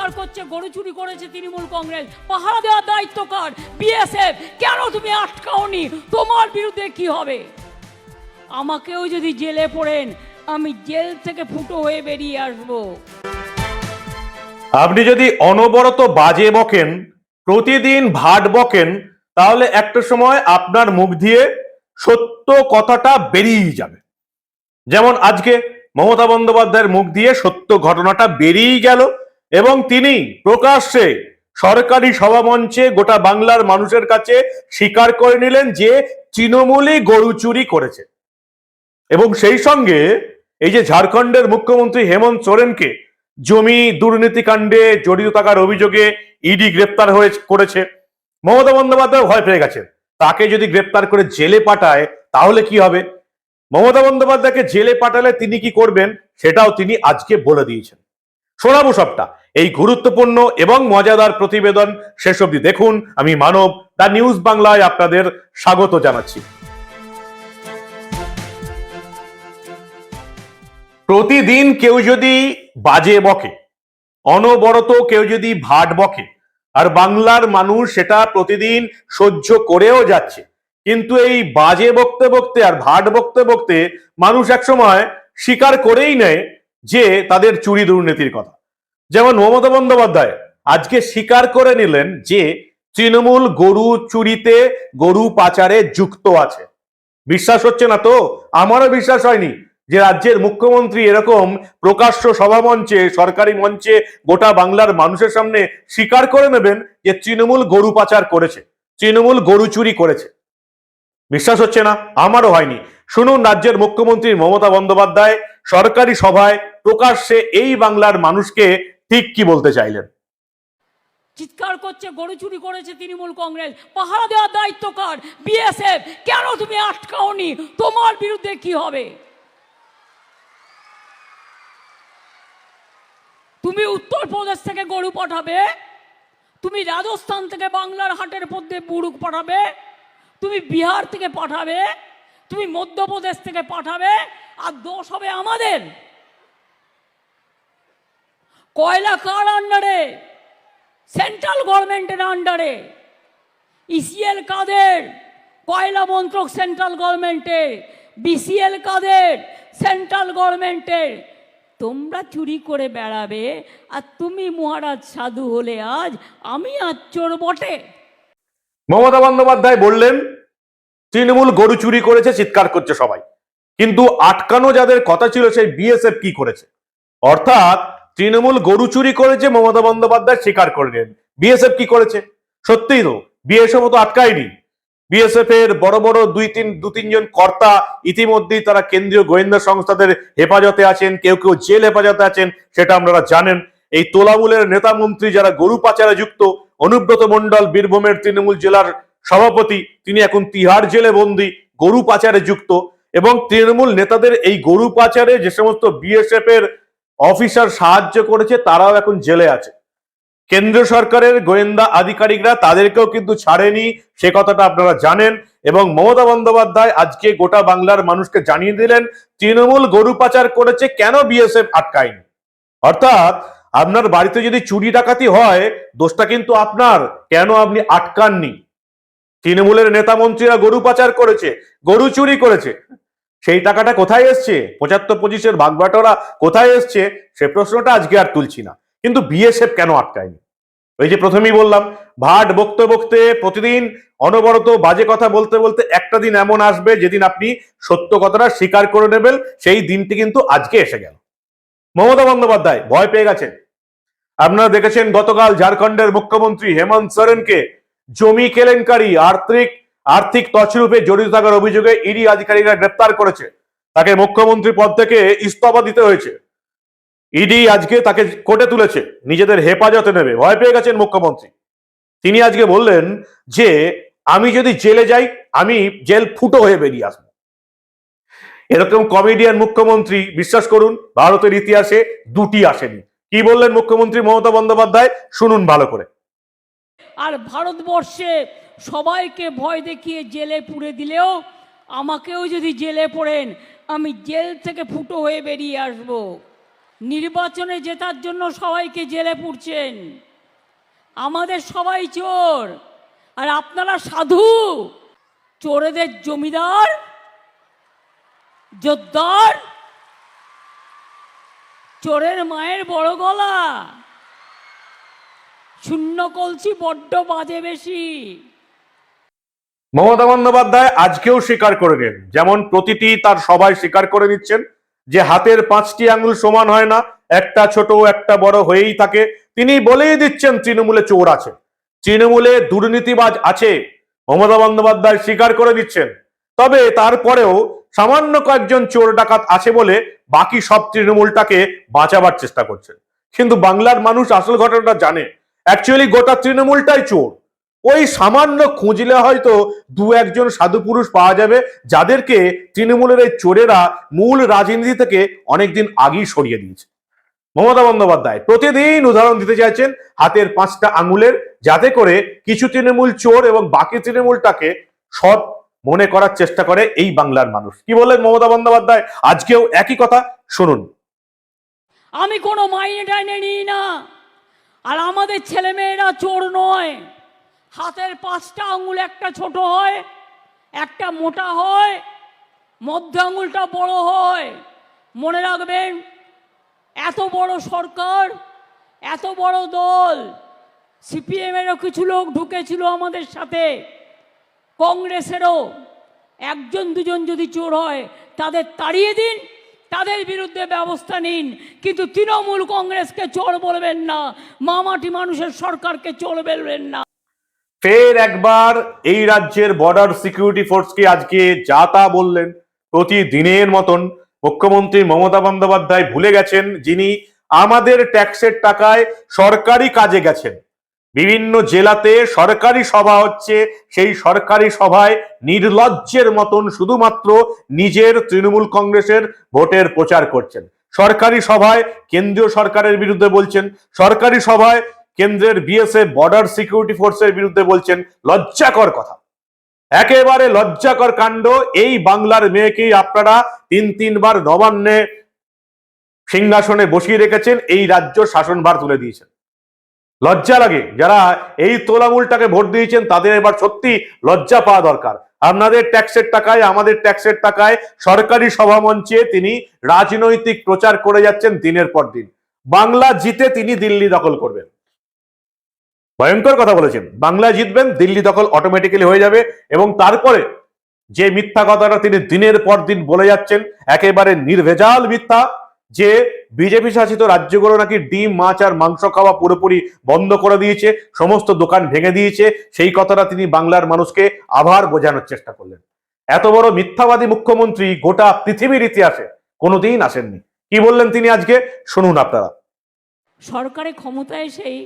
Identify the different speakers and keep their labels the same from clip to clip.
Speaker 1: চিৎকার করছে গরু চুরি করেছে তৃণমূল কংগ্রেস, পাহারা দেওয়ার দায়িত্ব কার? বিএসএফ। কেন তুমি আটকাওনি? তোমার বিরুদ্ধে কি হবে? আমাকেও যদি জেলে পড়েন, আমি জেল থেকে ফুটো হয়ে বেরিয়ে আসবো।
Speaker 2: আপনি যদি অনবরত বাজে বকেন, প্রতিদিন ভাট বকেন, তাহলে একটা সময় আপনার মুখ দিয়ে সত্য কথাটা বেরিয়ে যাবে। যেমন আজকে মমতা বন্দ্যোপাধ্যায়ের মুখ দিয়ে সত্য ঘটনাটা বেরিয়ে গেল এবং তিনি প্রকাশ্যে সরকারি সভামঞ্চে গোটা বাংলার মানুষের কাছে স্বীকার করে নিলেন যে তৃণমূলই গরু চুরি করেছে। এবং সেই সঙ্গে এই যে ঝাড়খণ্ডের মুখ্যমন্ত্রী হেমন্ত সোরেনকে জমি দুর্নীতি কাণ্ডে জড়িত থাকার অভিযোগে ইডি গ্রেপ্তার করেছে, মমতা বন্দ্যোপাধ্যায় ভয় পেয়ে গেছেন তাকে যদি গ্রেপ্তার করে জেলে পাঠায় তাহলে কি হবে। মমতা বন্দ্যোপাধ্যায়কে জেলে পাঠালে তিনি কি করবেন সেটাও তিনি আজকে বলে দিয়েছেন। শোনাবো সবটা। এই গুরুত্বপূর্ণ এবং মজাদার প্রতিবেদন শেষ অবধি দেখুন। আমি মানব, দ্য নিউজ বাংলায় আপনাদের স্বাগত জানাচ্ছি। প্রতিদিন কেউ যদি বাজে বকে, অনবরত কেউ যদি ভাট বকে, আর বাংলার মানুষ সেটা প্রতিদিন সহ্য করেও যাচ্ছে, কিন্তু এই বাজে বকতে বকতে আর ভাট বকতে বকতে মানুষ একসময় স্বীকার করেই নেয় যে তাদের চুরি দুর্নীতির কথা। যেমন মমতা বন্দ্যোপাধ্যায় আজকে স্বীকার করে নিলেন যে তৃণমূল গরু চুরিতে, গরু পাচারে যুক্ত আছে। বিশ্বাস হচ্ছে না তো? আমারও বিশ্বাস হয়নি যে রাজ্যের মুখ্যমন্ত্রী এরকম প্রকাশ্য সভামঞ্চে, সরকারি মঞ্চে গোটা বাংলার মানুষের সামনে স্বীকার করে নেবেন যে তৃণমূল গরু পাচার করেছে, তৃণমূল গরু চুরি করেছে। বিশ্বাস হচ্ছে না? আমারও হয়নি। শুনুন রাজ্যের মুখ্যমন্ত্রী মমতা বন্দ্যোপাধ্যায় সরকারি সভায় প্রকাশ্যে এই বাংলার মানুষকে ঠিক কি বলতে চাইলেন।
Speaker 1: চিৎকার করছে গরু চুরি করেছে তৃণমূল কংগ্রেস, পাহারা দেওয়ার দায়িত্ব কার? বিএসএফ। কেন তুমি আটকাওনি? তোমার বিরুদ্ধে কি হবে? তুমি উত্তরপ্রদেশ থেকে গরু পাঠাবে, তুমি রাজস্থান থেকে বাংলার হাটের মধ্যে বুড়ুক পাঠাবে, তুমি বিহার থেকে পাঠাবে, তুমি মধ্যপ্রদেশ থেকে পাঠাবে, আর দোষ হবে আমাদের। কয়লা কার আন্ডারে? সেন্ট্রাল গভর্নমেন্টের আন্ডারে। ইসিএল কাদের? কয়লা মন্ত্রক সেন্ট্রাল গভর্নমেন্টের। বিসিএল কাদের? সেন্ট্রাল গভর্নমেন্টের। তোমরা চুরি করে বেড়াবে আর তুমি মহারাজ সাধু হলে আজ আমি আজ চোর বটে।
Speaker 2: মমতা বন্দ্যোপাধ্যায় বললেন তৃণমূল গরু চুরি করেছে, চিৎকার করছে সবাই, কিন্তু আটকানো যাদের কথা ছিল সেই বিএসএফ কি করেছে? অর্থাৎ তৃণমূল গরু চুরি করেছে, মমতা বন্দ্যোপাধ্যায় স্বীকার করলেন। বিএসএফ কি করেছে? সত্যিই তো বিএসএফ তো আটকায়নি। বিএসএফ এর বড় বড় দু তিনজন কর্তা ইতিমধ্যেই তারা কেন্দ্রীয় গোয়েন্দা সংস্থাদের হেফাজতে আছেন, কেউ কেউ জেল হেফাজতে আছেন, সেটা আপনারা জানেন। এই তোলামূলের নেতা মন্ত্রী যারা গরু পাচারে যুক্ত, অনুব্রত মণ্ডল বীরভূমের তৃণমূল জেলার সভাপতি, তিনি এখন তিহার জেলে বন্দী, গরু পাচারে যুক্ত। এবং তৃণমূল নেতাদের এই গরু পাচারে যে সমস্ত বিএসএফ এর অফিসার সাহায্য করেছে তারাও এখন জেলে আছে। কেন্দ্রীয় সরকারের গোয়েন্দা আধিকারিকরা তাদেরকেও কিন্তু ছাড়েনি, সে কথাটা আপনারা জানেন। এবং মমতা বন্দ্যোপাধ্যায় আজকে গোটা বাংলার মানুষকে জানিয়ে দিলেন তৃণমূল গরু পাচার করেছে, কেন বিএসএফ আটকায়নি। অর্থাৎ আপনার বাড়িতে যদি চুরি ডাকাতি হয় দোষটা কিন্তু আপনার, কেন আপনি আটকাননি? তৃণমূলের নেতা মন্ত্রীরা গরু পাচার করেছে, গরু চুরি করেছে, সেই টাকাটা কোথায় এসছে? 75-25-এর ভাগবাটোয়ারা কোথায় এসছে? সে প্রশ্নটা আজকে আর তুলছি না। কিন্তু বিএসএফ কেন আটকায়নি? ওই যে প্রথমেই বললাম, ভাট বকতে বকতে, প্রতিদিন অনবরত বাজে কথা বলতে বলতে একটা দিন এমন আসবে যেদিন আপনি সত্য কথাটা স্বীকার করে নেবেন। সেই দিনটি কিন্তু আজকে এসে গেল। মমতা বন্দ্যোপাধ্যায় ভয় পেয়ে গেছেন। আপনারা দেখেছেন গতকাল ঝাড়খণ্ডের মুখ্যমন্ত্রী হেমন্ত সোরেনকে জমি কেলেঙ্কারি, আর্থিক তছরূপে জড়িত থাকার অভিযোগে ইডি আধিকারিকরা গ্রেপ্তার করেছে। তাকে মুখ্যমন্ত্রী পদ থেকে ইস্তফা দিতে হয়েছে। ইডি আজকে তাকে কোর্টে তুলেছে, নিজেদের হেফাজতে নেবে। ভয় পেয়ে গেছেন মুখ্যমন্ত্রী। তিনি আজকে বললেন যে আমি যদি জেলে যাই আমি জেল ফুটো হয়ে বেরিয়ে আসবো। এরকম কমেডিয়ান মুখ্যমন্ত্রী বিশ্বাস করুন ভারতের ইতিহাসে দুটি আসেনি। কি বললেন মুখ্যমন্ত্রী মমতা বন্দ্যোপাধ্যায়, শুনুন ভালো করে।
Speaker 1: আর ভারতবর্ষে সবাইকে ভয় দেখিয়ে জেলে পুরে দিলেও আমাকেও যদি জেলে পড়েন আমি জেল থেকে ফুটো হয়ে বেরিয়ে আসবো। নির্বাচনে জেতার জন্য সবাইকে জেলে পুরছেন। আমাদের সবাই চোর, আর আপনারা সাধু। চোরেদের জমিদার, জোরদার, চোরের মায়ের বড় গলা, শূন্য কলসি বড্ড বাজে বেশি।
Speaker 2: মমতা বন্দ্যোপাধ্যায় আজকেও স্বীকার করে নেন, যেমন প্রতিটি তার সবাই স্বীকার করে নিচ্ছেন যে হাতের 5টি আঙুল সমান হয় না, একটা ছোট একটা বড় হয়েই থাকে। তিনি বলেই দিচ্ছেন তৃণমূলে চোর আছে, তৃণমূলে দুর্নীতিবাজ আছে। মমতা বন্দ্যোপাধ্যায় স্বীকার করে দিচ্ছেন। তবে তারপরেও সামান্য কয়েকজন চোর ডাকাত আছে বলে বাকি সব তৃণমূলটাকে বাঁচাবার চেষ্টা করছেন। কিন্তু বাংলার মানুষ আসল ঘটনাটা জানে, অ্যাকচুয়ালি গোটা তৃণমূলটাই চোর। ওই সামান্য খুঁজলে হয়তো দু একজন সাধু পুরুষ পাওয়া যাবে যাদেরকে তৃণমূলের এই চোরেরা মূল রাজনীতি থেকে অনেকদিন আগেই সরিয়ে দিয়েছে। মমতা বন্দ্যোপাধ্যায় প্রতিদিন উদাহরণ দিতে চাইছেন হাতের 5টা আঙুলের, যাতে করে কিছু তৃণমূল চোর এবং বাকি তৃণমূলটাকে সৎ মনে করার চেষ্টা করে এই বাংলার মানুষ। কি বললেন মমতা বন্দ্যোপাধ্যায় আজকেও একই কথা, শুনুন।
Speaker 1: আমি কোনো মাইনে টাইনে নিই না, আর আমাদের ছেলেমেয়েরা চোর নয়। হাতের 5টা আঙুল একটা ছোট হয়, একটা মোটা হয়, মধ্য আঙুলটা বড় হয়। মনে রাখবেন, এত বড় সরকার, এত বড় দল, সিপিএমেরও কিছু লোক ঢুকেছিল আমাদের সাথে, কংগ্রেসেরও। একজন দুজন যদি চোর হয় তাদের তাড়িয়ে দিন, তাদের বিরুদ্ধে ব্যবস্থা নিন, কিন্তু তৃণমূল কংগ্রেসকে চোর বলবেন না, মামাটি মানুষের সরকারকে চোর বলবেন না।
Speaker 2: ফের একবার এই রাজ্যের বর্ডার সিকিউরিটি ফোর্সকে আজকে যা তা বললেন। প্রতিদিনের মতন মুখ্যমন্ত্রী মমতা বন্দ্যোপাধ্যায় ভুলে গেছেন যিনি আমাদের ট্যাক্সের টাকায় সরকারি কাজে গেছেন। বিভিন্ন জেলাতে সরকারি সভা হচ্ছে, সেই সরকারি সভায় নির্লজ্জের মতন শুধুমাত্র নিজের তৃণমূল কংগ্রেসের ভোটের প্রচার করছেন। সরকারি সভায় কেন্দ্রীয় সরকারের বিরুদ্ধে বলছেন, সরকারি সভায় কেন্দ্রের বিএসএফ বর্ডার সিকিউরিটি ফোর্সের বিরুদ্ধে বলছেন। লজ্জাকর কথা, একেবারে লজ্জাকর কাণ্ড। এই বাংলার মেয়েকেই আপনারা 3বার নবান্নে সিংহাসনে বসিয়ে রেখেছেন, এই রাজ্য শাসনভার তুলে দিয়েছেন। লজ্জা লাগে। যারা এই তোলামূলটাকে ভোট দিয়েছেন তাদের এবার সত্যি লজ্জা পাওয়া দরকার। আপনাদের ট্যাক্সের টাকায়, আমাদের ট্যাক্সের টাকায় সরকারি সভা মঞ্চে তিনি রাজনৈতিক প্রচার করে যাচ্ছেন দিনের পর দিন। বাংলা জিতে তিনি দিল্লি দখল করবেন, ভয়ঙ্কর কথা বলেছেন। বাংলা জিতবেন, দিল্লি দখল অটোমেটিক্যালি হয়ে যাবে। এবং তারপরে যে মিথ্যা কথাটা তিনি দিনের পর দিন বলে যাচ্ছেন, একেবারে নির্ভেজাল মিথ্যা, যে বিজেপি শাসিত রাজ্যগুলো নাকি ডিম, মাছ আর মাংস খাওয়া পুরোপুরি বন্ধ করে দিয়েছে, সমস্ত দোকান ভেঙে দিয়েছে, সেই কথাটা তিনি বাংলার মানুষকে আবার বোঝানোর চেষ্টা করলেন। এত বড় মিথ্যাবাদী মুখ্যমন্ত্রী গোটা পৃথিবীর ইতিহাসে কোনোদিন আসেননি। কি বললেন তিনি আজকে, শুনুন আপনারা।
Speaker 1: সরকারে ক্ষমতায় এসেই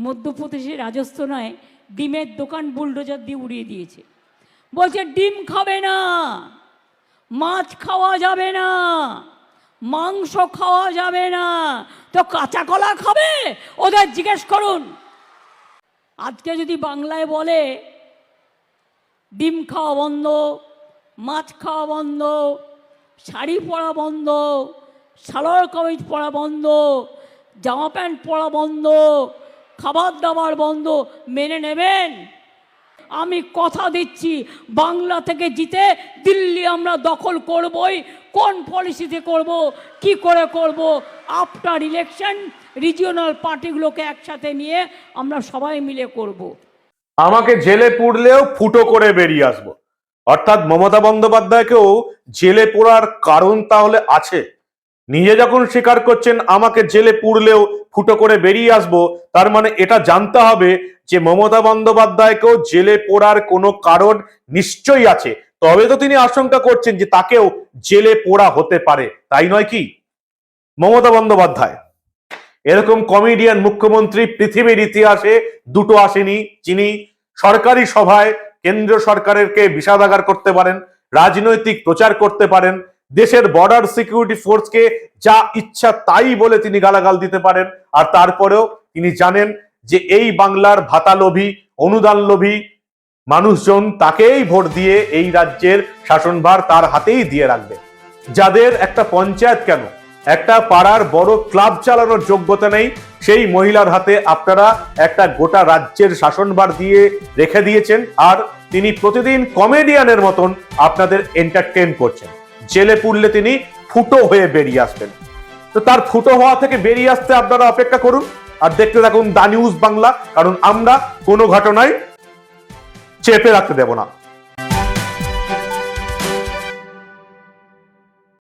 Speaker 1: মধ্যপ্রদেশে, রাজস্থানে ডিমের দোকান বুলডোজার দিয়ে উড়িয়ে দিয়েছে। বলছে ডিম খাবে না, মাছ খাওয়া যাবে না, মাংস খাওয়া যাবে না, তো কাঁচা কলা খাবে? ওদের জিজ্ঞেস করুন। আজকে যদি বাংলায় বলে ডিম খাওয়া বন্ধ, মাছ খাওয়া বন্ধ, শাড়ি পরা বন্ধ, সালোয়ার কামিজ পরা বন্ধ, জামা প্যান্ট পরা বন্ধ, খাবার দাবার বন্ধ, মেনে নেবেন? আমি কথা দিচ্ছি, বাংলা থেকে জিতে দিল্লি আমরা দখল করবই। কোন পলিসিতে করব, কি করে করব, আফটার ইলেকশন রিজিওনাল পার্টিগুলোকে একসাথে নিয়ে আমরা সবাই মিলে করব।
Speaker 2: আমাকে জেলে পুরলেও ফুটো করে বেরিয়ে আসবো। অর্থাৎ মমতা বন্দ্যোপাধ্যায়কেও জেলে পোড়ার কারণ তাহলে আছে। নিজে যখন স্বীকার করছেন আমাকে জেলে পুরলেও ফুটো করে বেরিয়ে আসবো, তার মানে এটা জানতে হবে যে মমতা বন্দ্যোপাধ্যায়কেও জেলে পোড়ার কোনো কারণ নিশ্চয়ই আছে। তবে তো তিনি আশঙ্কা করছেন যে তাকেও জেলে পোড়া হতে পারে, তাই নয় কি? মমতা বন্দ্যোপাধ্যায় এরকম কমেডিয়ান মুখ্যমন্ত্রী পৃথিবীর ইতিহাসে দুটো আসেনি, যিনি সরকারি সভায় কেন্দ্রীয় সরকারকে বিষাদাগার করতে পারেন, রাজনৈতিক প্রচার করতে পারেন, দেশের বর্ডার সিকিউরিটি ফোর্সকে যা ইচ্ছা তাই বলে তিনি গালাগাল দিতে পারেন। আর তারপরেও তিনি জানেন যে এই বাংলার ভাতা লোভী, অনুদান লোভী মানুষজন তাকেই ভোট দিয়ে এই রাজ্যের শাসনভার তার হাতেই দিয়ে রাখবে। যাদের একটা পঞ্চায়েত কেন, একটা পাড়ার বড় ক্লাব চালানোর যোগ্যতা নেই, সেই মহিলার হাতে আপনারা একটা গোটা রাজ্যের শাসনভার দিয়ে রেখে দিয়েছেন, আর তিনি প্রতিদিন কমেডিয়ানের মতন আপনাদের এন্টারটেইন করছেন। জেলে পুরলে তিনি ফুটো হয়ে বেরিয়ে আসবেন। তো তার ফুটো হওয়া থেকে বেরিয়ে আসতে আপনারা অপেক্ষা করুন আর দেখতে থাকুন দা নিউজ বাংলা, কারণ আমরা কোনো ঘটনায় চেপে রাখতে দেব না।